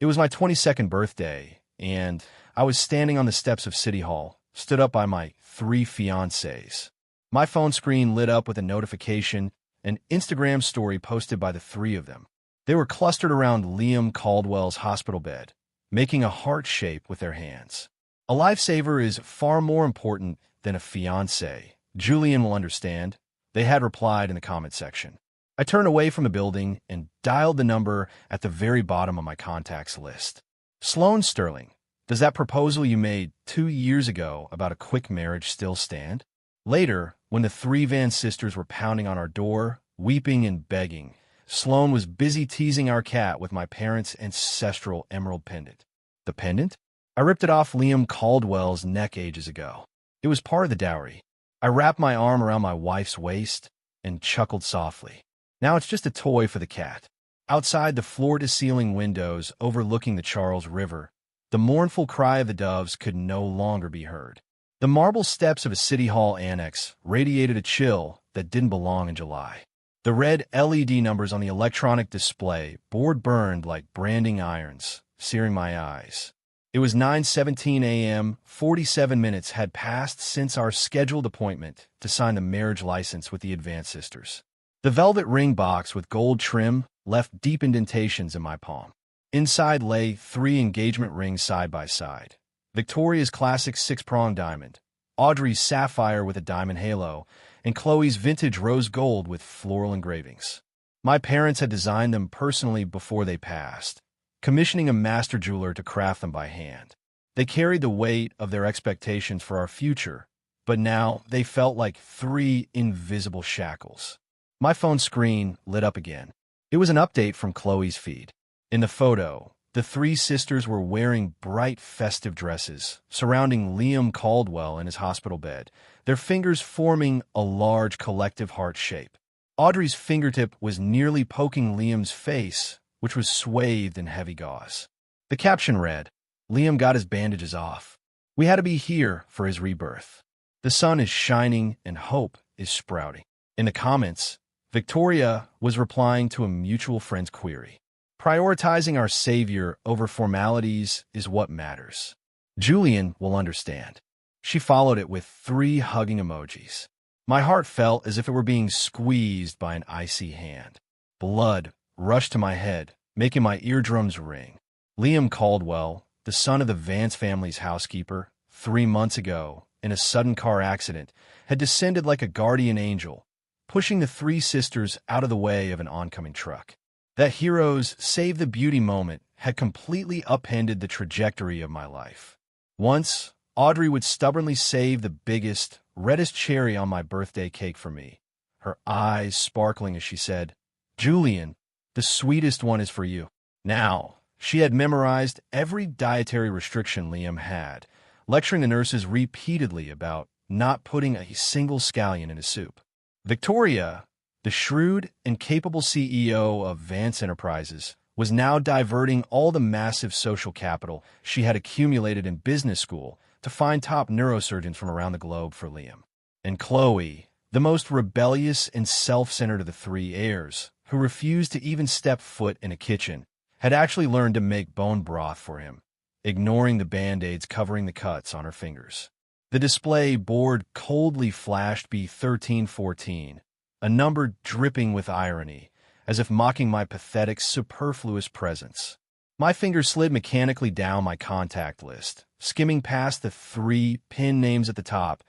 It was my 22nd birthday, and I was standing on the steps of City Hall, stood up by my 3 fiancées. My phone screen lit up with a notification, an Instagram story posted by the 3 of them. They were clustered around Liam Caldwell's hospital bed, making a heart shape with their hands. A lifesaver is far more important than a fiancé. Julian will understand, they had replied in the comment section. I turned away from the building and dialed the number at the very bottom of my contacts list. Sloane Sterling, does that proposal you made 2 years ago about a quick marriage still stand? Later, when the 3 Van sisters were pounding on our door, weeping and begging, Sloane was busy teasing our cat with my parents' ancestral emerald pendant. The pendant? I ripped it off Liam Caldwell's neck ages ago. It was part of the dowry. I wrapped my arm around my wife's waist and chuckled softly. Now it's just a toy for the cat. Outside the floor-to-ceiling windows overlooking the Charles River, the mournful cry of the doves could no longer be heard. The marble steps of a City Hall annex radiated a chill that didn't belong in July. The red LED numbers on the electronic display board burned like branding irons, searing my eyes. It was 9:17 a.m., 47 minutes had passed since our scheduled appointment to sign the marriage license with the Advance sisters. The velvet ring box with gold trim left deep indentations in my palm. Inside lay 3 engagement rings side by side. Victoria's classic 6-pronged diamond, Audrey's sapphire with a diamond halo, and Chloe's vintage rose gold with floral engravings. My parents had designed them personally before they passed, commissioning a master jeweler to craft them by hand. They carried the weight of their expectations for our future, but now they felt like 3 invisible shackles. My phone screen lit up again. It was an update from Chloe's feed. In the photo, the 3 sisters were wearing bright festive dresses, surrounding Liam Caldwell in his hospital bed, their fingers forming a large collective heart shape. Audrey's fingertip was nearly poking Liam's face, which was swathed in heavy gauze. The caption read, "Liam got his bandages off. We had to be here for his rebirth. The sun is shining and hope is sprouting." In the comments, Victoria was replying to a mutual friend's query. Prioritizing our savior over formalities is what matters. Julian will understand. She followed it with 3 hugging emojis. My heart felt as if it were being squeezed by an icy hand. Blood rushed to my head, making my eardrums ring. Liam Caldwell, the son of the Vance family's housekeeper, 3 months ago, in a sudden car accident, had descended like a guardian angel, pushing the 3 sisters out of the way of an oncoming truck. That hero's save the beauty moment had completely upended the trajectory of my life. Once, Audrey would stubbornly save the biggest, reddest cherry on my birthday cake for me, her eyes sparkling as she said, "Julian, the sweetest one is for you." Now, she had memorized every dietary restriction Liam had, lecturing the nurses repeatedly about not putting a single scallion in his soup. Victoria, the shrewd and capable CEO of Vance Enterprises, was now diverting all the massive social capital she had accumulated in business school to find top neurosurgeons from around the globe for Liam. And Chloe, the most rebellious and self-centered of the 3 heirs, who refused to even step foot in a kitchen, had actually learned to make bone broth for him, ignoring the Band-Aids covering the cuts on her fingers. The display board coldly flashed B1314, a number dripping with irony, as if mocking my pathetic, superfluous presence. My fingers slid mechanically down my contact list, skimming past the 3 pin names at the top,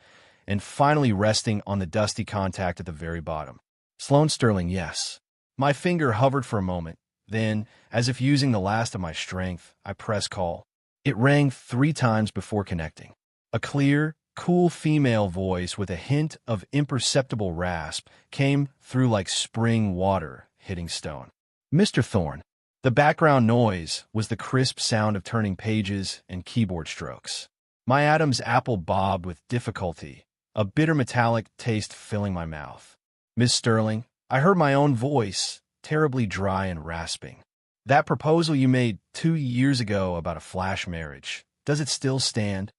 and finally resting on the dusty contact at the very bottom. Sloane Sterling, yes. My finger hovered for a moment, then, as if using the last of my strength, I pressed call. It rang 3 times before connecting. A clear, cool female voice with a hint of imperceptible rasp came through like spring water hitting stone. "Mr. Thorne." The background noise was the crisp sound of turning pages and keyboard strokes. My Adam's apple bobbed with difficulty, a bitter metallic taste filling my mouth. "Miss Sterling," I heard my own voice, terribly dry and rasping. "That proposal you made 2 years ago about a flash marriage, does it still stand?"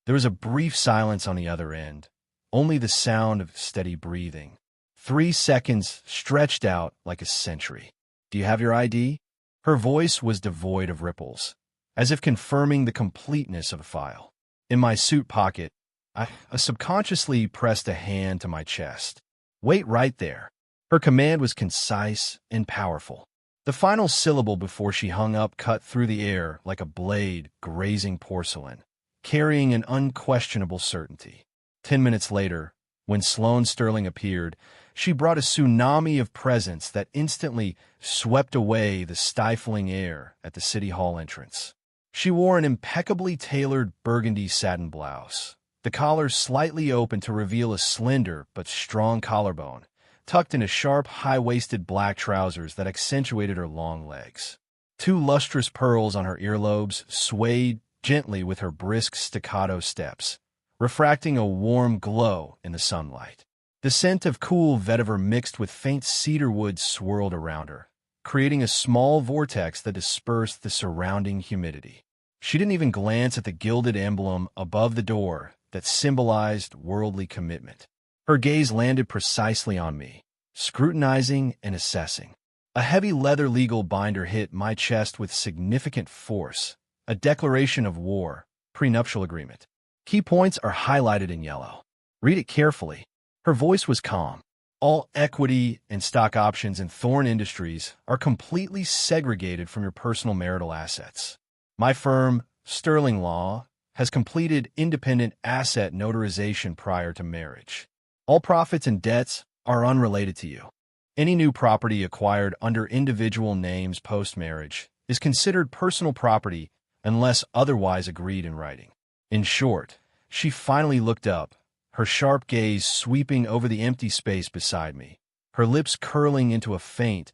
There was a brief silence on the other end, only the sound of steady breathing. 3 seconds stretched out like a century. "Do you have your ID?" Her voice was devoid of ripples, as if confirming the completeness of the file. In my suit pocket, I subconsciously pressed a hand to my chest. "Wait right there." Her command was concise and powerful. The final syllable before she hung up cut through the air like a blade grazing porcelain, carrying an unquestionable certainty. 10 minutes later, when Sloane Sterling appeared, she brought a tsunami of presence that instantly swept away the stifling air at the City Hall entrance. She wore an impeccably tailored burgundy satin blouse, the collar slightly open to reveal a slender but strong collarbone, tucked into sharp, high-waisted black trousers that accentuated her long legs. 2 lustrous pearls on her earlobes swayed gently with her brisk staccato steps, refracting a warm glow in the sunlight. The scent of cool vetiver mixed with faint cedarwood swirled around her, creating a small vortex that dispersed the surrounding humidity. She didn't even glance at the gilded emblem above the door that symbolized worldly commitment. Her gaze landed precisely on me, scrutinizing and assessing. A heavy leather legal binder hit my chest with significant force, a declaration of war, prenuptial agreement. Key points are highlighted in yellow. Read it carefully. Her voice was calm. All equity and stock options in Thorne Industries are completely segregated from your personal marital assets. My firm, Sterling Law, has completed independent asset notarization prior to marriage. All profits and debts are unrelated to you. Any new property acquired under individual names post-marriage is considered personal property unless otherwise agreed in writing. In short, she finally looked up, her sharp gaze sweeping over the empty space beside me, her lips curling into a faint,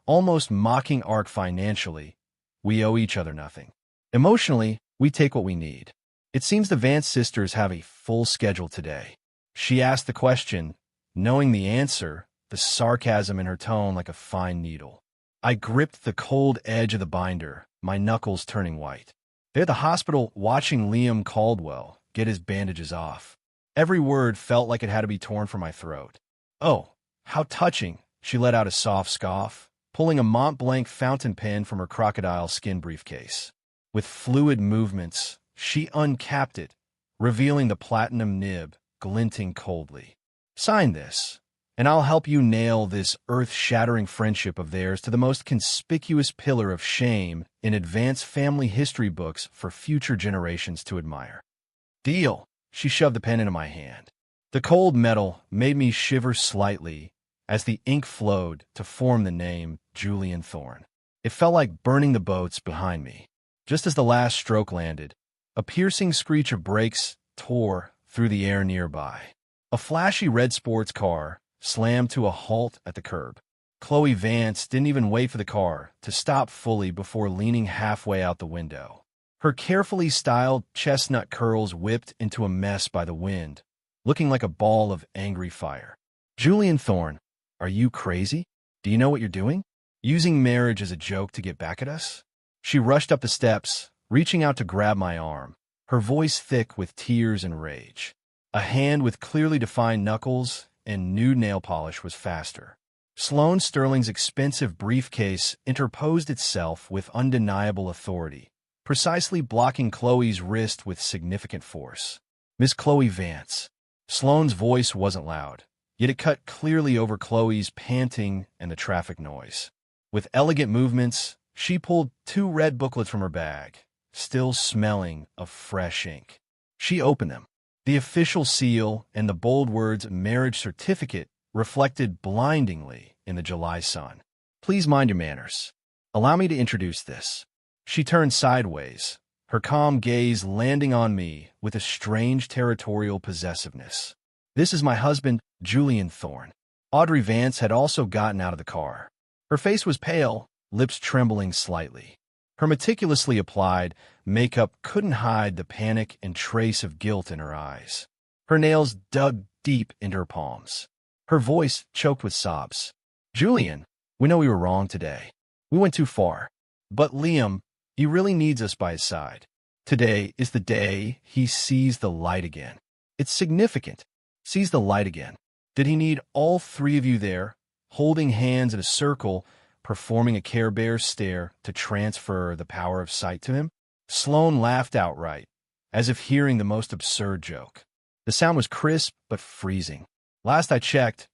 almost mocking arc. Financially, we owe each other nothing. Emotionally, we take what we need. It seems the Vance sisters have a full schedule today. She asked the question, knowing the answer, the sarcasm in her tone like a fine needle. I gripped the cold edge of the binder, my knuckles turning white. They're at the hospital watching Liam Caldwell get his bandages off. Every word felt like it had to be torn from my throat. "Oh, how touching," she let out a soft scoff, pulling a Mont Blanc fountain pen from her crocodile skin briefcase. With fluid movements, she uncapped it, revealing the platinum nib, glinting coldly. "Sign this, and I'll help you nail this earth-shattering friendship of theirs to the most conspicuous pillar of shame in advanced family history books for future generations to admire." "Deal." She shoved the pen into my hand. The cold metal made me shiver slightly as the ink flowed to form the name Julian Thorne. It felt like burning the boats behind me. Just as the last stroke landed, a piercing screech of brakes tore through the air nearby. A flashy red sports car slammed to a halt at the curb. Chloe Vance didn't even wait for the car to stop fully before leaning halfway out the window. Her carefully styled chestnut curls whipped into a mess by the wind, looking like a ball of angry fire. "Julian Thorne, are you crazy? Do you know what you're doing? Using marriage as a joke to get back at us?" She rushed up the steps, reaching out to grab my arm, her voice thick with tears and rage. A hand with clearly defined knuckles and nude nail polish was faster. Sloane Sterling's expensive briefcase interposed itself with undeniable authority, precisely blocking Chloe's wrist with significant force. "Miss Chloe Vance." Sloane's voice wasn't loud, yet it cut clearly over Chloe's panting and the traffic noise. With elegant movements, she pulled 2 red booklets from her bag, still smelling of fresh ink. She opened them. The official seal and the bold words "marriage certificate" reflected blindingly in the July sun. "Please mind your manners. Allow me to introduce this." She turned sideways, her calm gaze landing on me with a strange territorial possessiveness. "This is my husband, Julian Thorne." Audrey Vance had also gotten out of the car. Her face was pale, lips trembling slightly. Her meticulously applied makeup couldn't hide the panic and trace of guilt in her eyes. Her nails dug deep into her palms. Her voice choked with sobs. "Julian, we know we were wrong today. We went too far. But Liam, he really needs us by his side. Today is the day he sees the light again. It's significant. Sees the light again. Did he need all 3 of you there, holding hands in a circle performing a Care Bear stare to transfer the power of sight to him. Sloane laughed outright, as if hearing the most absurd joke. The sound was crisp but freezing. Last I checked,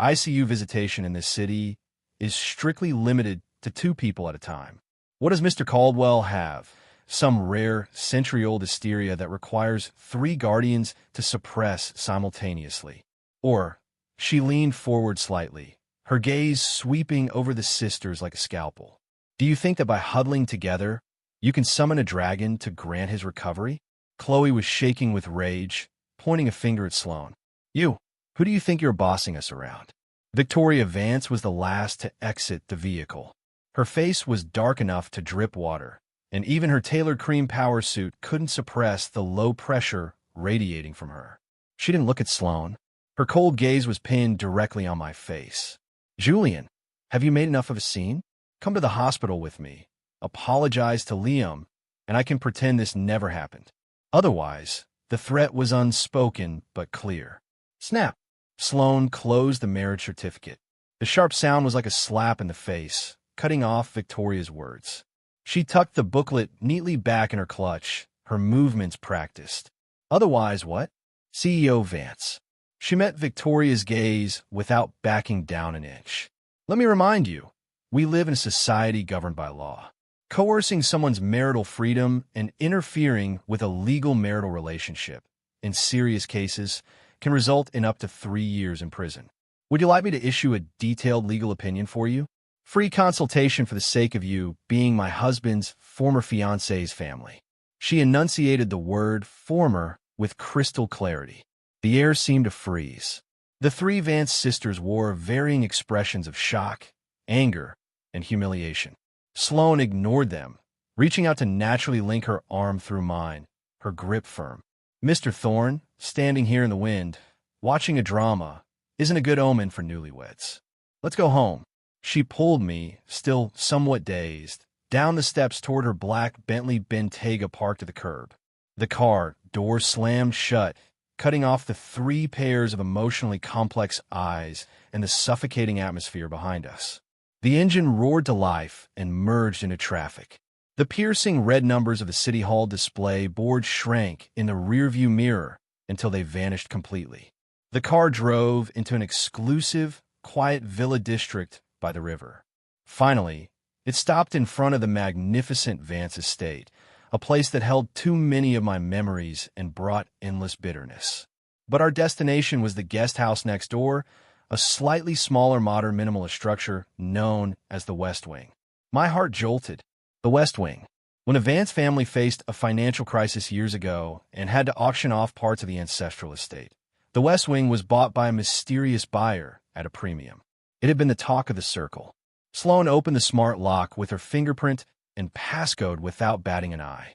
ICU visitation in this city is strictly limited to 2 people at a time. What does Mr. Caldwell have? Some rare, century-old hysteria that requires 3 guardians to suppress simultaneously. Or, she leaned forward slightly, her gaze sweeping over the sisters like a scalpel. Do you think that by huddling together, you can summon a dragon to grant his recovery? Chloe was shaking with rage, pointing a finger at Sloane. You, who do you think you're bossing us around? Victoria Vance was the last to exit the vehicle. Her face was dark enough to drip water, and even her tailored cream power suit couldn't suppress the low pressure radiating from her. She didn't look at Sloane. Her cold gaze was pinned directly on my face. Julian, have you made enough of a scene? Come to the hospital with me. Apologize to Liam, and I can pretend this never happened. Otherwise, the threat was unspoken but clear. Snap! Sloane closed the marriage certificate. The sharp sound was like a slap in the face, cutting off Victoria's words. She tucked the booklet neatly back in her clutch, her movements practiced. Otherwise what? CEO Vance. She met Victoria's gaze without backing down an inch. Let me remind you, we live in a society governed by law. Coercing someone's marital freedom and interfering with a legal marital relationship, in serious cases, can result in up to 3 years in prison. Would you like me to issue a detailed legal opinion for you? Free consultation for the sake of you being my husband's former fiancé's family. She enunciated the word former with crystal clarity. The air seemed to freeze. The 3 Vance sisters wore varying expressions of shock, anger, and humiliation. Sloane ignored them, reaching out to naturally link her arm through mine, her grip firm. Mr. Thorne, standing here in the wind, watching a drama, isn't a good omen for newlyweds. Let's go home. She pulled me, still somewhat dazed, down the steps toward her black Bentley Bentayga parked at the curb. The car door slammed shut, cutting off the 3 pairs of emotionally complex eyes and the suffocating atmosphere behind us. The engine roared to life and merged into traffic. The piercing red numbers of the City Hall display board shrank in the rearview mirror until they vanished completely. The car drove into an exclusive, quiet villa district by the river. Finally, it stopped in front of the magnificent Vance estate, a place that held too many of my memories and brought endless bitterness. But our destination was the guest house next door, a slightly smaller modern minimalist structure known as the West Wing. My heart jolted. The West Wing. When a Vance family faced a financial crisis years ago and had to auction off parts of the ancestral estate, the West Wing was bought by a mysterious buyer at a premium. It had been the talk of the circle. Sloane opened the smart lock with her fingerprint and passcode without batting an eye.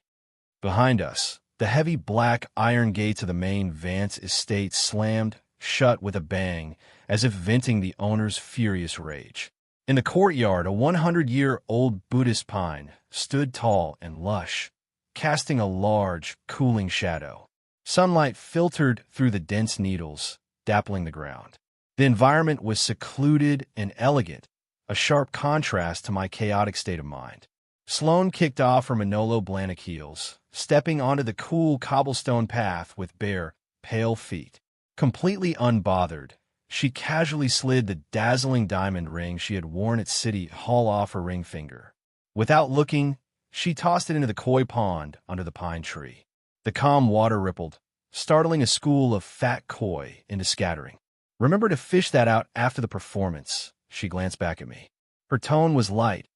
Behind us, the heavy black iron gates of the main Vance estate slammed shut with a bang, as if venting the owner's furious rage. In the courtyard, a 100-year-old Buddhist pine stood tall and lush, casting a large, cooling shadow. Sunlight filtered through the dense needles, dappling the ground. The environment was secluded and elegant, a sharp contrast to my chaotic state of mind. Sloane kicked off her Manolo Blahnik heels, stepping onto the cool cobblestone path with bare, pale feet. Completely unbothered, she casually slid the dazzling diamond ring she had worn at City Hall off her ring finger. Without looking, she tossed it into the koi pond under the pine tree. The calm water rippled, startling a school of fat koi into scattering. Remember to fish that out after the performance, she glanced back at me. Her tone was light,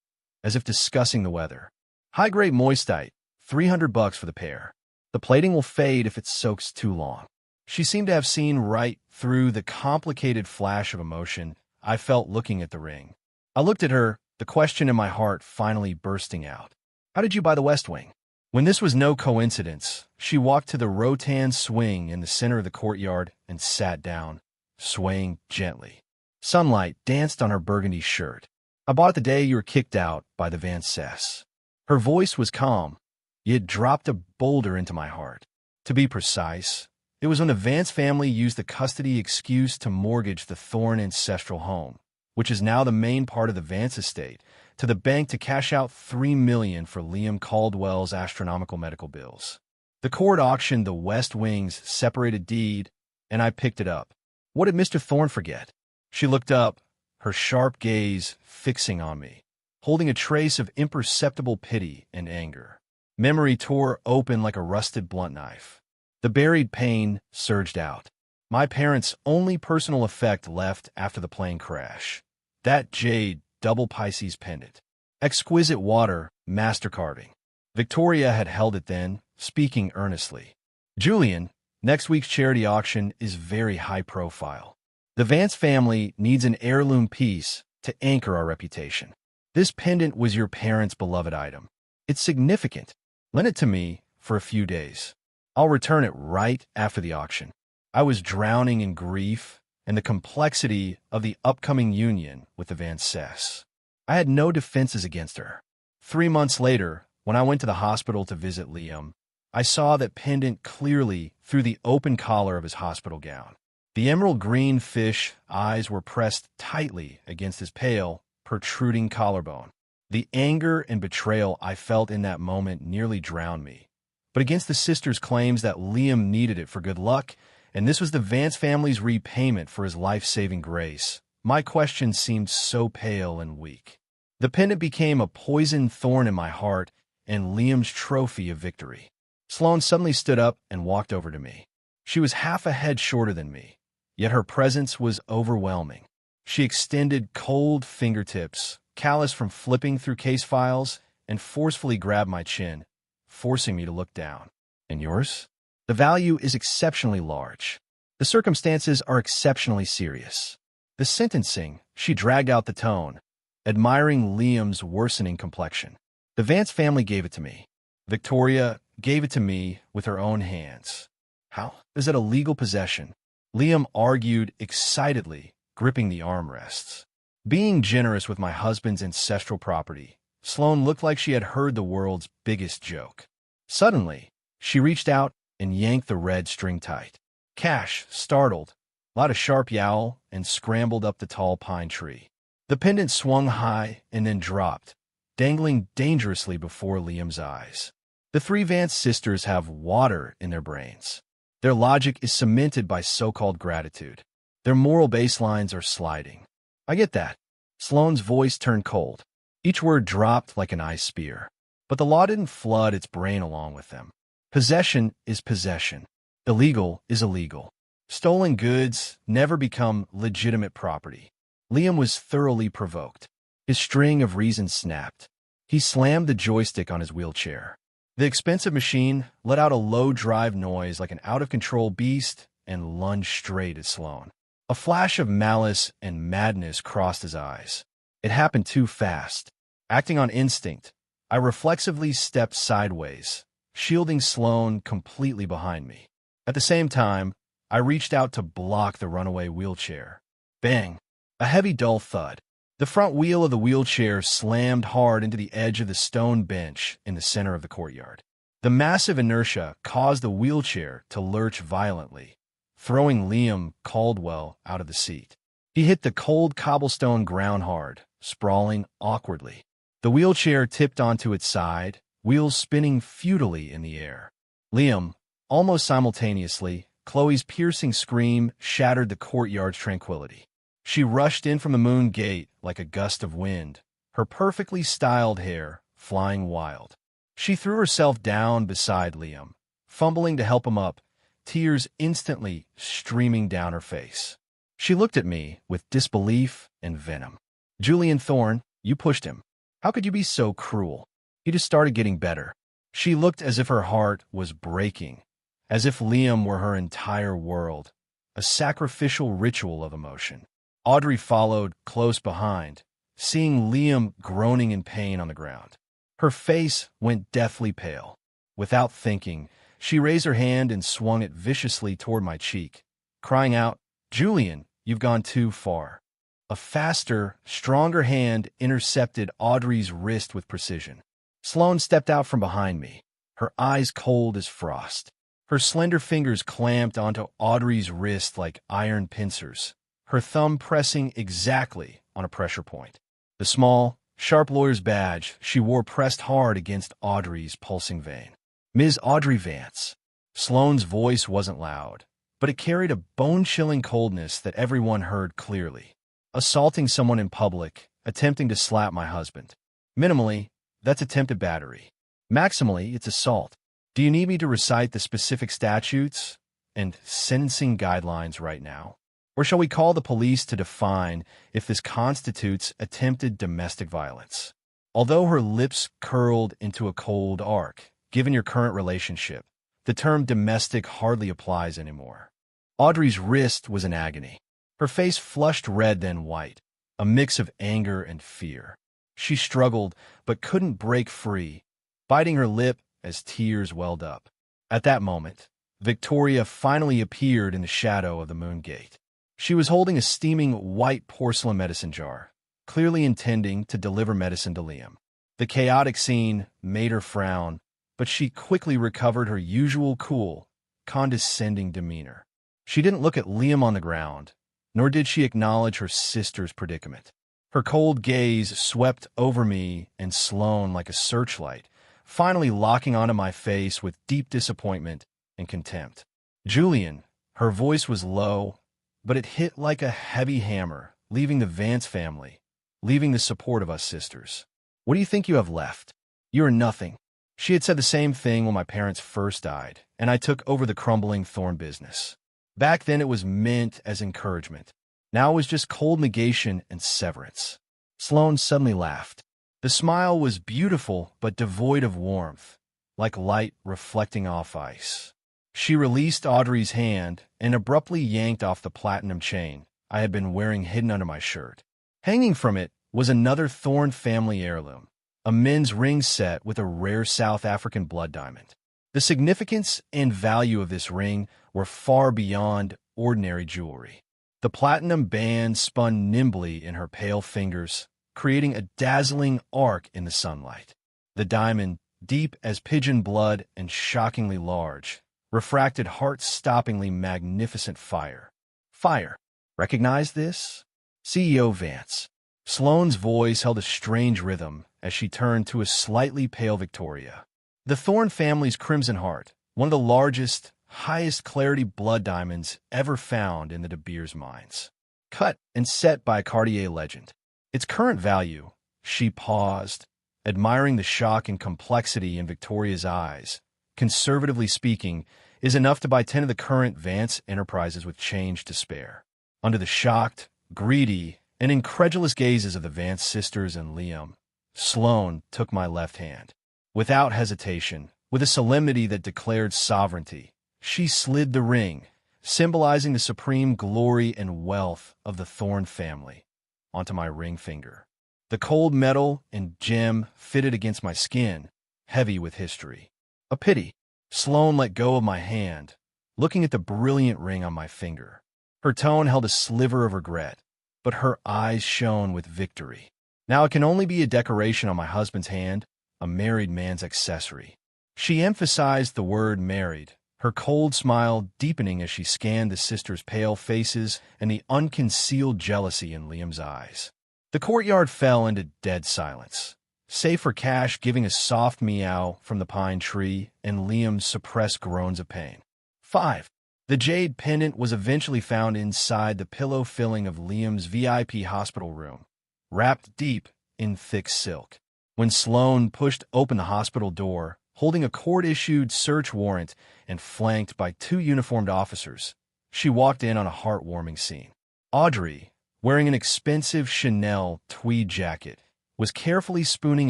as if discussing the weather. High-grade moistite, $300 for the pair. The plating will fade if it soaks too long. She seemed to have seen right through the complicated flash of emotion I felt looking at the ring. I looked at her, the question in my heart finally bursting out. How did you buy the West Wing? When this was no coincidence, she walked to the rattan swing in the center of the courtyard and sat down, swaying gently. Sunlight danced on her burgundy shirt. I bought it the day you were kicked out by the Vances. Her voice was calm, yet dropped a boulder into my heart. To be precise, it was when the Vance family used the custody excuse to mortgage the Thorne ancestral home. which is now the main part of the Vance estate, to the bank to cash out $3 million for Liam Caldwell's astronomical medical bills. The court auctioned the West Wing's separated deed, and I picked it up. What did Mr. Thorne forget? She looked up, her sharp gaze fixing on me, holding a trace of imperceptible pity and anger. Memory tore open like a rusted blunt knife. The buried pain surged out. My parents' only personal effect left after the plane crash. That jade double Pisces pendant. Exquisite water, master carving. Victoria had held it then, speaking earnestly. Julian, next week's charity auction is very high profile. The Vance family needs an heirloom piece to anchor our reputation. This pendant was your parents' beloved item. It's significant. Lend it to me for a few days. I'll return it right after the auction. I was drowning in grief and the complexity of the upcoming union with the Vances. I had no defenses against her. 3 months later, when I went to the hospital to visit Liam, I saw that pendant clearly through the open collar of his hospital gown. The emerald green fish eyes were pressed tightly against his pale, protruding collarbone. The anger and betrayal I felt in that moment nearly drowned me. But against the sisters' claims that Liam needed it for good luck, and this was the Vance family's repayment for his life-saving grace, my question seemed so pale and weak. The pendant became a poisoned thorn in my heart and Liam's trophy of victory. Sloane suddenly stood up and walked over to me. She was half a head shorter than me, yet her presence was overwhelming. She extended cold fingertips, callous from flipping through case files, and forcefully grabbed my chin, forcing me to look down. And yours? The value is exceptionally large. The circumstances are exceptionally serious. The sentencing, she dragged out the tone, admiring Liam's worsening complexion. The Vance family gave it to me. Victoria gave it to me with her own hands. How? Is it a legal possession? Liam argued excitedly, gripping the armrests. Being generous with my husband's ancestral property, Sloane looked like she had heard the world's biggest joke. Suddenly, she reached out and yanked the red string tight. Cash, startled, let a sharp yowl and scrambled up the tall pine tree. The pendant swung high and then dropped, dangling dangerously before Liam's eyes. The three Vance sisters have water in their brains. Their logic is cemented by so-called gratitude. Their moral baselines are sliding. I get that. Sloane's voice turned cold. Each word dropped like an ice spear. But the law didn't flood its brain along with them. Possession is possession. Illegal is illegal. Stolen goods never become legitimate property. Liam was thoroughly provoked. His string of reason snapped. He slammed the joystick on his wheelchair. The expensive machine let out a low drive noise like an out-of-control beast and lunged straight at Sloane. A flash of malice and madness crossed his eyes. It happened too fast. Acting on instinct, I reflexively stepped sideways, shielding Sloane completely behind me. At the same time, I reached out to block the runaway wheelchair. Bang! A heavy, dull thud. The front wheel of the wheelchair slammed hard into the edge of the stone bench in the center of the courtyard. The massive inertia caused the wheelchair to lurch violently, throwing Liam Caldwell out of the seat. He hit the cold cobblestone ground hard, sprawling awkwardly. The wheelchair tipped onto its side, wheels spinning futilely in the air. Liam, almost simultaneously, Chloe's piercing scream shattered the courtyard's tranquility. She rushed in from the moon gate like a gust of wind, her perfectly styled hair flying wild. She threw herself down beside Liam, fumbling to help him up, tears instantly streaming down her face. She looked at me with disbelief and venom. Julian Thorne, you pushed him. How could you be so cruel? He just started getting better. She looked as if her heart was breaking, as if Liam were her entire world, a sacrificial ritual of emotion. Audrey followed close behind, seeing Liam groaning in pain on the ground. Her face went deathly pale. Without thinking, she raised her hand and swung it viciously toward my cheek, crying out, "Julian, you've gone too far." A faster, stronger hand intercepted Audrey's wrist with precision. Sloane stepped out from behind me, her eyes cold as frost. Her slender fingers clamped onto Audrey's wrist like iron pincers, her thumb pressing exactly on a pressure point. The small, sharp lawyer's badge she wore pressed hard against Audrey's pulsing vein. Ms. Audrey Vance. Sloane's voice wasn't loud, but it carried a bone-chilling coldness that everyone heard clearly. Assaulting someone in public, attempting to slap my husband. Minimally, that's attempted battery. Maximally, it's assault. Do you need me to recite the specific statutes and sentencing guidelines right now? Or shall we call the police to define if this constitutes attempted domestic violence? Although her lips curled into a cold arc, given your current relationship, the term domestic hardly applies anymore. Audrey's wrist was in agony. Her face flushed red then white, a mix of anger and fear. She struggled, but couldn't break free, biting her lip as tears welled up. At that moment, Victoria finally appeared in the shadow of the moon gate. She was holding a steaming white porcelain medicine jar, clearly intending to deliver medicine to Liam. The chaotic scene made her frown, but she quickly recovered her usual cool, condescending demeanor. She didn't look at Liam on the ground, nor did she acknowledge her sister's predicament. Her cold gaze swept over me and Sloane like a searchlight, finally locking onto my face with deep disappointment and contempt. Julian, her voice was low, but it hit like a heavy hammer, leaving the Vance family, leaving the support of us sisters. What do you think you have left? You are nothing. She had said the same thing when my parents first died, and I took over the crumbling Thorn business. Back then it was meant as encouragement. Now it was just cold negation and severance. Sloane suddenly laughed. The smile was beautiful but devoid of warmth, like light reflecting off ice. She released Audrey's hand and abruptly yanked off the platinum chain I had been wearing hidden under my shirt. Hanging from it was another Thorn family heirloom, a men's ring set with a rare South African blood diamond. The significance and value of this ring were far beyond ordinary jewelry. The platinum band spun nimbly in her pale fingers, creating a dazzling arc in the sunlight. The diamond, deep as pigeon blood and shockingly large, refracted heart-stoppingly magnificent fire. Fire. Recognize this? CEO Vance. Sloane's voice held a strange rhythm as she turned to a slightly pale Victoria. The Thorn family's Crimson Heart, one of the largest, highest clarity blood diamonds ever found in the De Beers mines. Cut and set by a Cartier legend. Its current value, she paused, admiring the shock and complexity in Victoria's eyes, conservatively speaking, is enough to buy 10 of the current Vance enterprises with change to spare. Under the shocked, greedy, and incredulous gazes of the Vance sisters and Liam, Sloane took my left hand. Without hesitation, with a solemnity that declared sovereignty, she slid the ring, symbolizing the supreme glory and wealth of the Thorn family, onto my ring finger. The cold metal and gem fitted against my skin, heavy with history. A pity. Sloane let go of my hand, looking at the brilliant ring on my finger. Her tone held a sliver of regret, but her eyes shone with victory. Now it can only be a decoration on my husband's hand, a married man's accessory. She emphasized the word married, her cold smile deepening as she scanned the sisters' pale faces and the unconcealed jealousy in Liam's eyes. The courtyard fell into dead silence, save for Cash giving a soft meow from the pine tree and Liam's suppressed groans of pain. 5. The jade pendant was eventually found inside the pillow filling of Liam's VIP hospital room, wrapped deep in thick silk. When Sloane pushed open the hospital door, holding a court-issued search warrant and flanked by 2 uniformed officers, she walked in on a heartwarming scene. Audrey, wearing an expensive Chanel tweed jacket, was carefully spooning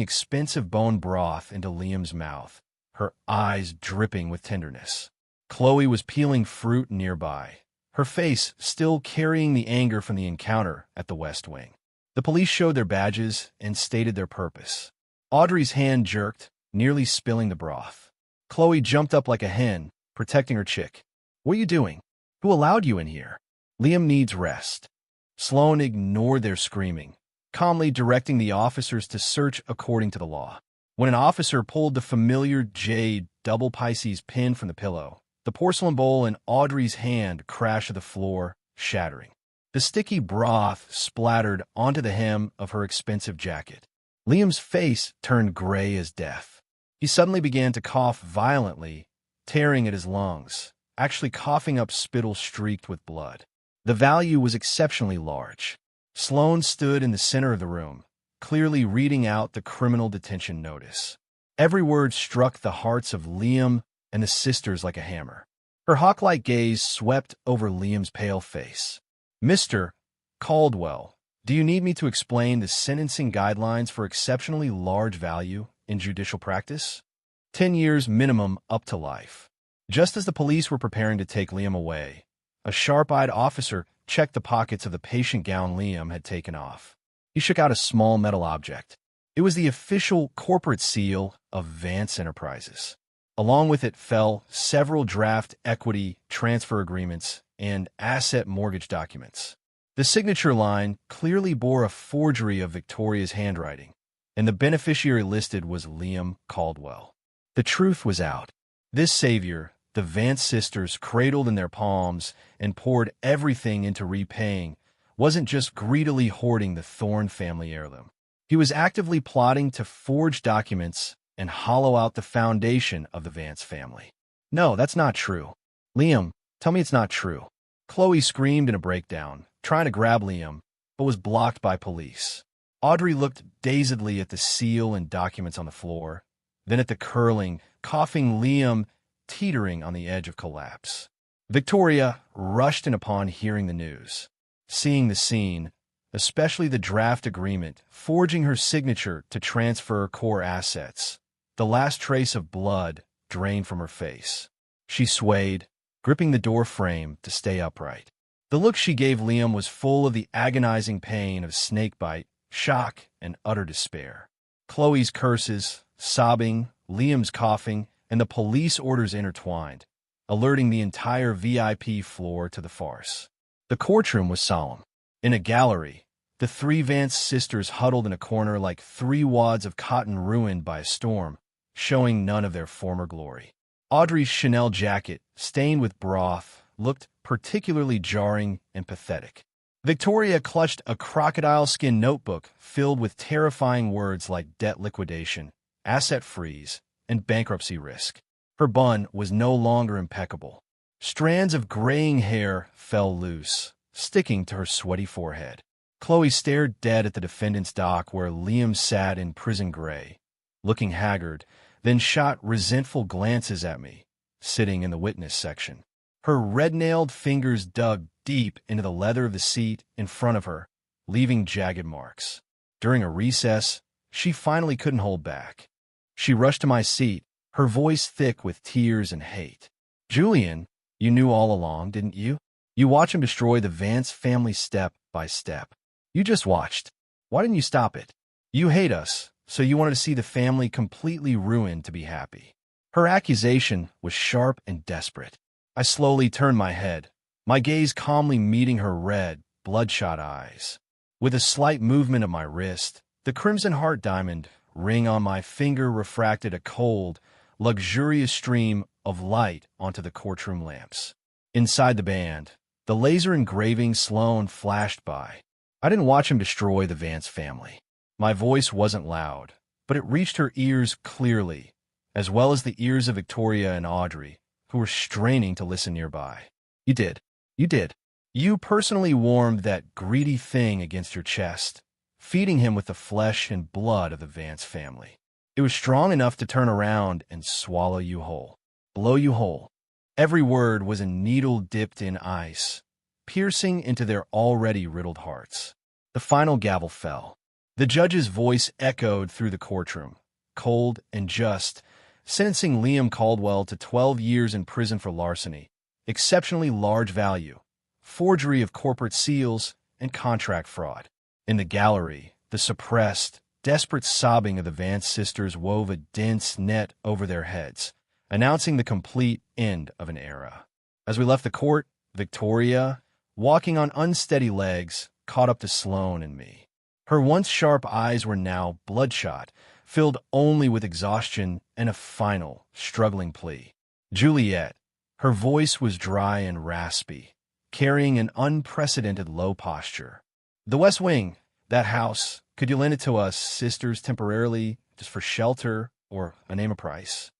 expensive bone broth into Liam's mouth, her eyes dripping with tenderness. Chloe was peeling fruit nearby, her face still carrying the anger from the encounter at the West Wing. The police showed their badges and stated their purpose. Audrey's hand jerked, nearly spilling the broth. Chloe jumped up like a hen, protecting her chick. "What are you doing? Who allowed you in here? Liam needs rest." Sloane ignored their screaming, calmly directing the officers to search according to the law. When an officer pulled the familiar jade double Pisces pin from the pillow, the porcelain bowl in Audrey's hand crashed to the floor, shattering. The sticky broth splattered onto the hem of her expensive jacket. Liam's face turned gray as death. He suddenly began to cough violently, tearing at his lungs, actually coughing up spittle streaked with blood. The value was exceptionally large. Sloane stood in the center of the room, clearly reading out the criminal detention notice. Every word struck the hearts of Liam and the sisters like a hammer. Her hawk-like gaze swept over Liam's pale face. "Mr. Caldwell, do you need me to explain the sentencing guidelines for exceptionally large value in judicial practice? 10 years minimum up to life." Just as the police were preparing to take Liam away, a sharp-eyed officer checked the pockets of the patient gown Liam had taken off. He shook out a small metal object. It was the official corporate seal of Vance Enterprises. Along with it fell several draft equity transfer agreements and asset mortgage documents. The signature line clearly bore a forgery of Victoria's handwriting, and the beneficiary listed was Liam Caldwell. The truth was out. This savior, the Vance sisters cradled in their palms and poured everything into repaying, wasn't just greedily hoarding the Thorne family heirloom. He was actively plotting to forge documents and hollow out the foundation of the Vance family. "No, that's not true. Liam, tell me it's not true." Chloe screamed in a breakdown, trying to grab Liam, but was blocked by police. Audrey looked dazedly at the seal and documents on the floor, then at the curling, coughing Liam teetering on the edge of collapse. Victoria rushed in upon hearing the news. Seeing the scene, especially the draft agreement, forging her signature to transfer core assets, the last trace of blood drained from her face. She swayed, gripping the door frame to stay upright. The look she gave Liam was full of the agonizing pain of snakebite, shock, and utter despair. Chloe's curses, sobbing, Liam's coughing, and the police orders intertwined, alerting the entire VIP floor to the farce. The courtroom was solemn. In a gallery, the three Vance sisters huddled in a corner like 3 wads of cotton ruined by a storm, showing none of their former glory. Audrey's Chanel jacket, stained with broth, looked particularly jarring and pathetic. Victoria clutched a crocodile-skin notebook filled with terrifying words like debt liquidation, asset freeze, and bankruptcy risk. Her bun was no longer impeccable. Strands of graying hair fell loose, sticking to her sweaty forehead. Chloe stared dead at the defendant's dock where Liam sat in prison gray, looking haggard, then shot resentful glances at me, sitting in the witness section. Her red-nailed fingers dug deep into the leather of the seat in front of her, leaving jagged marks. During a recess, she finally couldn't hold back. She rushed to my seat, her voice thick with tears and hate. "Julian, you knew all along, didn't you? You watch him destroy the Vance family step by step. You just watched. Why didn't you stop it? You hate us, so you wanted to see the family completely ruined to be happy." Her accusation was sharp and desperate. I slowly turned my head, my gaze calmly meeting her red, bloodshot eyes. With a slight movement of my wrist, the crimson heart diamond ring on my finger refracted a cold, luxurious stream of light onto the courtroom lamps. Inside the band, the laser engraving Sloane flashed by. I didn't watch him destroy the Vance family. My voice wasn't loud, but it reached her ears clearly, as well as the ears of Victoria and Audrey, who were straining to listen nearby. You did. You did. You personally warmed that greedy thing against your chest, feeding him with the flesh and blood of the Vance family. It was strong enough to turn around and swallow you whole, blow you whole. Every word was a needle dipped in ice, piercing into their already riddled hearts. The final gavel fell. The judge's voice echoed through the courtroom, cold and just, sentencing Liam Caldwell to 12 years in prison for larceny, exceptionally large value, forgery of corporate seals, and contract fraud. In the gallery, the suppressed, desperate sobbing of the Vance sisters wove a dense net over their heads, announcing the complete end of an era. As we left the court, Victoria, walking on unsteady legs, caught up to Sloane and me. Her once sharp eyes were now bloodshot, filled only with exhaustion and a final, struggling plea. "Juliet," her voice was dry and raspy, carrying an unprecedented low posture. "The West Wing, that house, could you lend it to us, sisters, temporarily, just for shelter, or name a price?"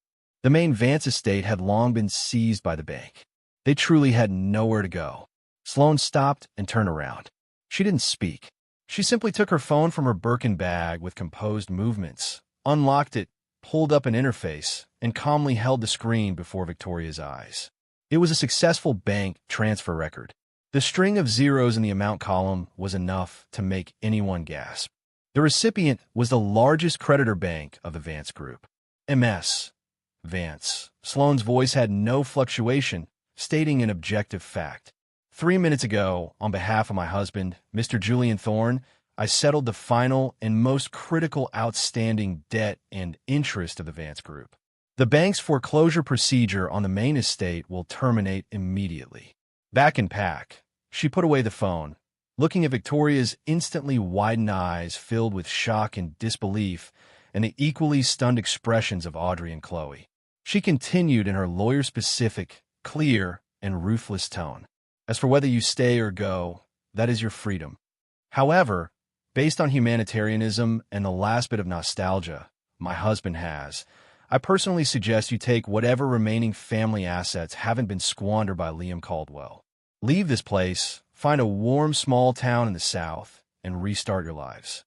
The main Vance estate had long been seized by the bank. They truly had nowhere to go. Sloane stopped and turned around. She didn't speak. She simply took her phone from her Birkin bag with composed movements, unlocked it, pulled up an interface, and calmly held the screen before Victoria's eyes. It was a successful bank transfer record. The string of zeros in the amount column was enough to make anyone gasp. The recipient was the largest creditor bank of the Vance Group. MS. Vance. Sloane's voice had no fluctuation, stating an objective fact. 3 minutes ago, on behalf of my husband, Mr. Julian Thorne, I settled the final and most critical outstanding debt and interest of the Vance Group. The bank's foreclosure procedure on the main estate will terminate immediately. Back in pack, she put away the phone, looking at Victoria's instantly widened eyes filled with shock and disbelief and the equally stunned expressions of Audrey and Chloe. She continued in her lawyer-specific, clear, and ruthless tone. "As for whether you stay or go, that is your freedom. However, based on humanitarianism and the last bit of nostalgia my husband has, I personally suggest you take whatever remaining family assets haven't been squandered by Liam Caldwell. Leave this place, find a warm small town in the South, and restart your lives."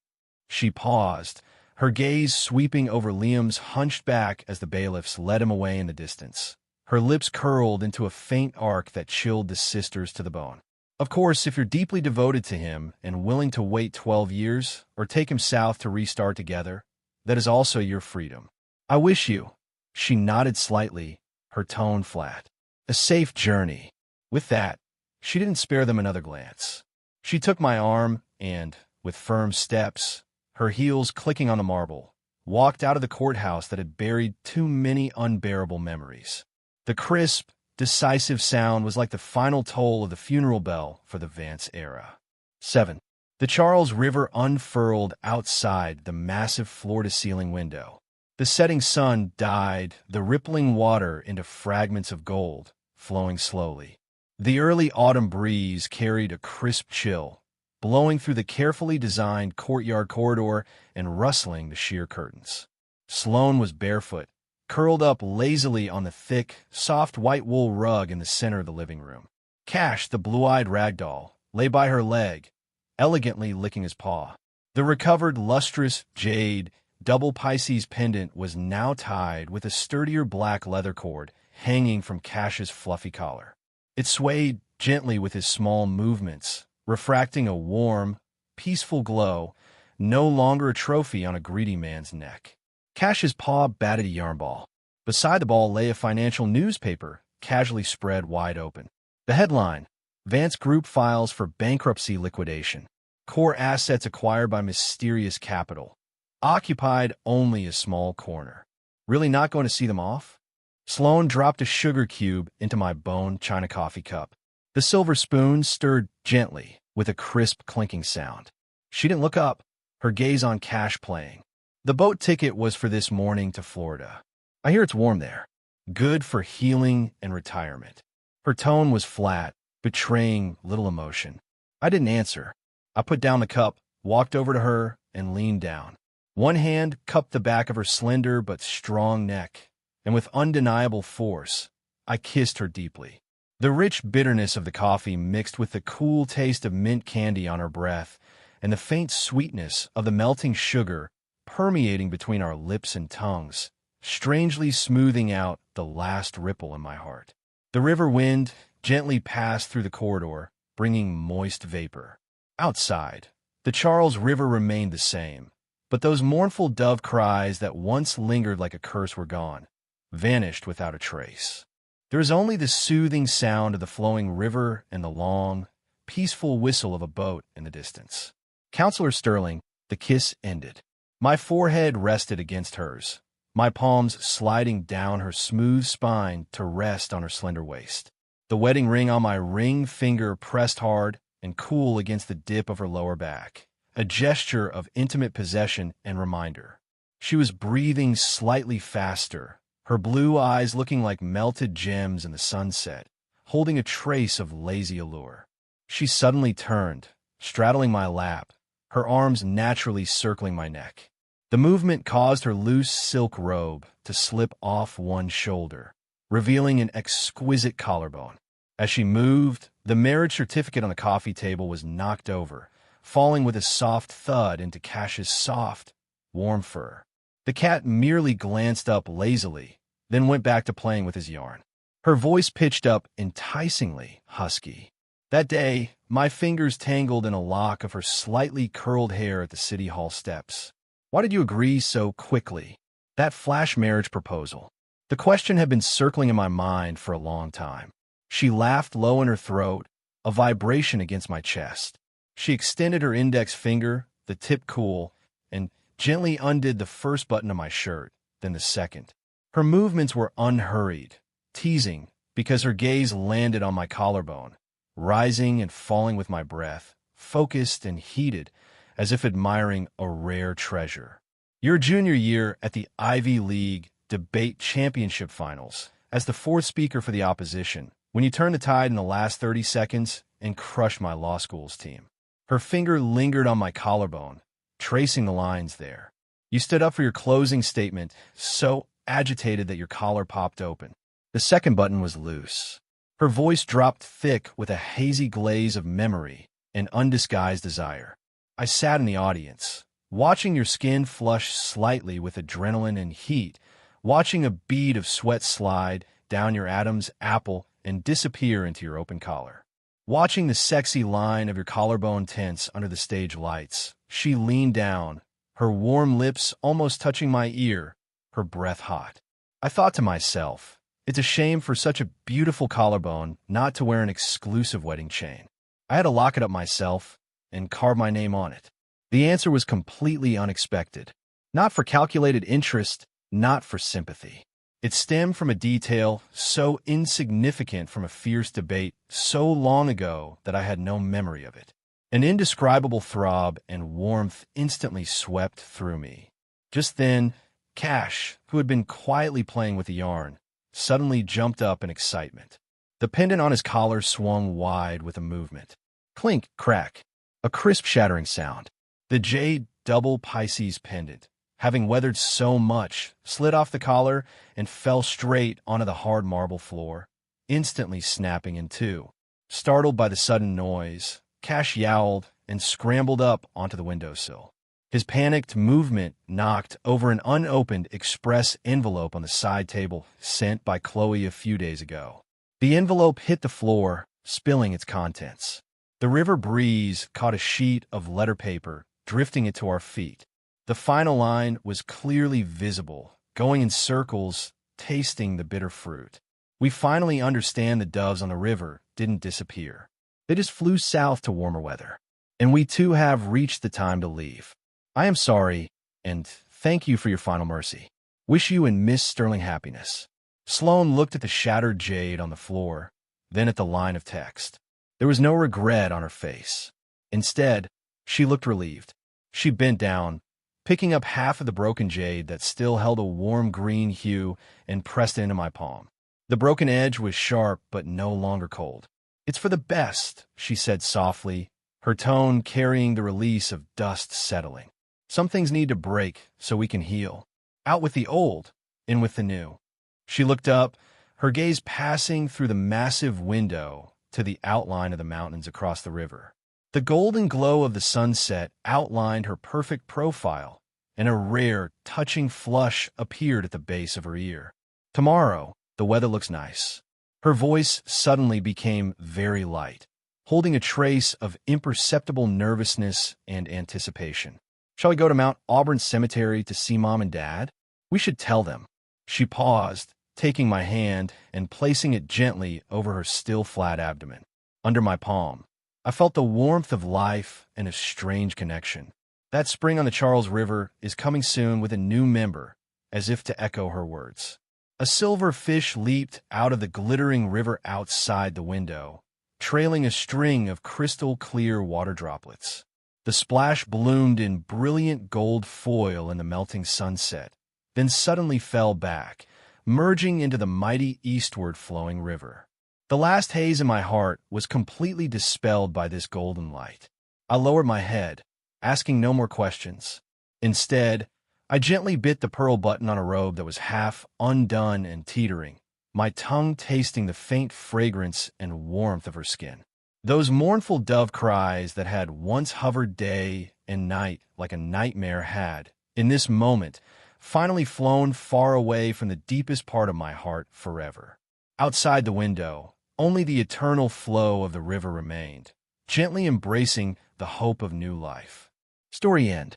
She paused, her gaze sweeping over Liam's hunched back as the bailiffs led him away in the distance. Her lips curled into a faint arc that chilled the sisters to the bone. "Of course, if you're deeply devoted to him and willing to wait 12 years or take him south to restart together, that is also your freedom. I wish you," she nodded slightly, her tone flat, "a safe journey." With that, she didn't spare them another glance. She took my arm and, with firm steps, her heels clicking on the marble, walked out of the courthouse that had buried too many unbearable memories. The crisp, decisive sound was like the final toll of the funeral bell for the Vance era. 7. The Charles River unfurled outside the massive floor-to-ceiling window. The setting sun dyed the rippling water into fragments of gold, flowing slowly. The early autumn breeze carried a crisp chill, blowing through the carefully designed courtyard corridor and rustling the sheer curtains. Sloane was barefoot, curled up lazily on the thick, soft white wool rug in the center of the living room. Cash, the blue-eyed ragdoll, lay by her leg, elegantly licking his paw. The recovered lustrous jade double Pisces pendant was now tied with a sturdier black leather cord hanging from Cash's fluffy collar. It swayed gently with his small movements, refracting a warm, peaceful glow, no longer a trophy on a greedy man's neck. Cash's paw batted a yarn ball. Beside the ball lay a financial newspaper, casually spread wide open. The headline, "Vance Group files for bankruptcy liquidation. Core assets acquired by mysterious capital. Occupied only a small corner. Really not going to see them off?" Sloane dropped a sugar cube into my bone china coffee cup. The silver spoon stirred gently with a crisp clinking sound. She didn't look up, her gaze on Cash playing. "The boat ticket was for this morning to Florida. I hear it's warm there. Good for healing and retirement." Her tone was flat, betraying little emotion. I didn't answer. I put down the cup, walked over to her, and leaned down. One hand cupped the back of her slender but strong neck, and with undeniable force, I kissed her deeply. The rich bitterness of the coffee mixed with the cool taste of mint candy on her breath and the faint sweetness of the melting sugar permeating between our lips and tongues, strangely smoothing out the last ripple in my heart. The river wind gently passed through the corridor, bringing moist vapor. Outside, the Charles River remained the same, but those mournful dove cries that once lingered like a curse were gone, vanished without a trace. There was only the soothing sound of the flowing river and the long, peaceful whistle of a boat in the distance. Counselor Sterling, the kiss ended. My forehead rested against hers, my palms sliding down her smooth spine to rest on her slender waist. The wedding ring on my ring finger pressed hard and cool against the dip of her lower back, a gesture of intimate possession and reminder. She was breathing slightly faster, her blue eyes looking like melted gems in the sunset, holding a trace of lazy allure. She suddenly turned, straddling my lap, her arms naturally circling my neck. The movement caused her loose silk robe to slip off one shoulder, revealing an exquisite collarbone. As she moved, the marriage certificate on the coffee table was knocked over, falling with a soft thud into Cash's soft, warm fur. The cat merely glanced up lazily, then went back to playing with his yarn. Her voice pitched up enticingly husky. That day, my fingers tangled in a lock of her slightly curled hair at the city hall steps. Why did you agree so quickly? That flash marriage proposal. The question had been circling in my mind for a long time. She laughed low in her throat, a vibration against my chest. She extended her index finger, the tip cool, and gently undid the first button of my shirt, then the second. Her movements were unhurried, teasing, because her gaze landed on my collarbone, rising and falling with my breath, focused and heated, as if admiring a rare treasure. Your junior year at the Ivy League debate championship finals, as the fourth speaker for the opposition, when you turned the tide in the last 30 seconds and crushed my law school's team. Her finger lingered on my collarbone, tracing the lines there. You stood up for your closing statement, so agitated that your collar popped open. The second button was loose. Her voice dropped thick with a hazy glaze of memory and undisguised desire. I sat in the audience, watching your skin flush slightly with adrenaline and heat, watching a bead of sweat slide down your Adam's apple and disappear into your open collar. Watching the sexy line of your collarbone tense under the stage lights, she leaned down, her warm lips almost touching my ear, her breath hot. I thought to myself, it's a shame for such a beautiful collarbone not to wear an exclusive wedding chain. I had to lock it up myself and carve my name on it. The answer was completely unexpected. Not for calculated interest, not for sympathy. It stemmed from a detail so insignificant from a fierce debate so long ago that I had no memory of it. An indescribable throb and warmth instantly swept through me. Just then, Cash, who had been quietly playing with the yarn, suddenly jumped up in excitement. The pendant on his collar swung wide with a movement. Clink, crack, a crisp shattering sound. The jade double Pisces pendant, having weathered so much, slid off the collar and fell straight onto the hard marble floor, instantly snapping in two. Startled by the sudden noise, Cash yowled and scrambled up onto the windowsill. His panicked movement knocked over an unopened express envelope on the side table sent by Chloe a few days ago. The envelope hit the floor, spilling its contents. The river breeze caught a sheet of letter paper, drifting it to our feet. The final line was clearly visible, going in circles, tasting the bitter fruit. We finally understand the doves on the river didn't disappear. They just flew south to warmer weather. And we too have reached the time to leave. I am sorry, and thank you for your final mercy. Wish you and Miss Sterling happiness. Sloane looked at the shattered jade on the floor, then at the line of text. There was no regret on her face. Instead, she looked relieved. She bent down, picking up half of the broken jade that still held a warm green hue, and pressed it into my palm. The broken edge was sharp but no longer cold. It's for the best, she said softly, her tone carrying the release of dust settling. Some things need to break so we can heal. Out with the old, in with the new. She looked up, her gaze passing through the massive window to the outline of the mountains across the river. The golden glow of the sunset outlined her perfect profile, and a rare, touching flush appeared at the base of her ear. Tomorrow, the weather looks nice. Her voice suddenly became very light, holding a trace of imperceptible nervousness and anticipation. Shall we go to Mount Auburn Cemetery to see Mom and Dad? We should tell them. She paused, taking my hand and placing it gently over her still flat abdomen. Under my palm, I felt the warmth of life and a strange connection. That spring on the Charles River is coming soon with a new member, as if to echo her words. A silver fish leaped out of the glittering river outside the window, trailing a string of crystal-clear water droplets. The splash bloomed in brilliant gold foil in the melting sunset, then suddenly fell back, merging into the mighty eastward flowing river. The last haze in my heart was completely dispelled by this golden light. I lowered my head, asking no more questions. Instead, I gently bit the pearl button on a robe that was half undone and teetering, my tongue tasting the faint fragrance and warmth of her skin. Those mournful dove cries that had once hovered day and night like a nightmare had, in this moment, finally flown far away from the deepest part of my heart forever. Outside the window, only the eternal flow of the river remained, gently embracing the hope of new life. Story end.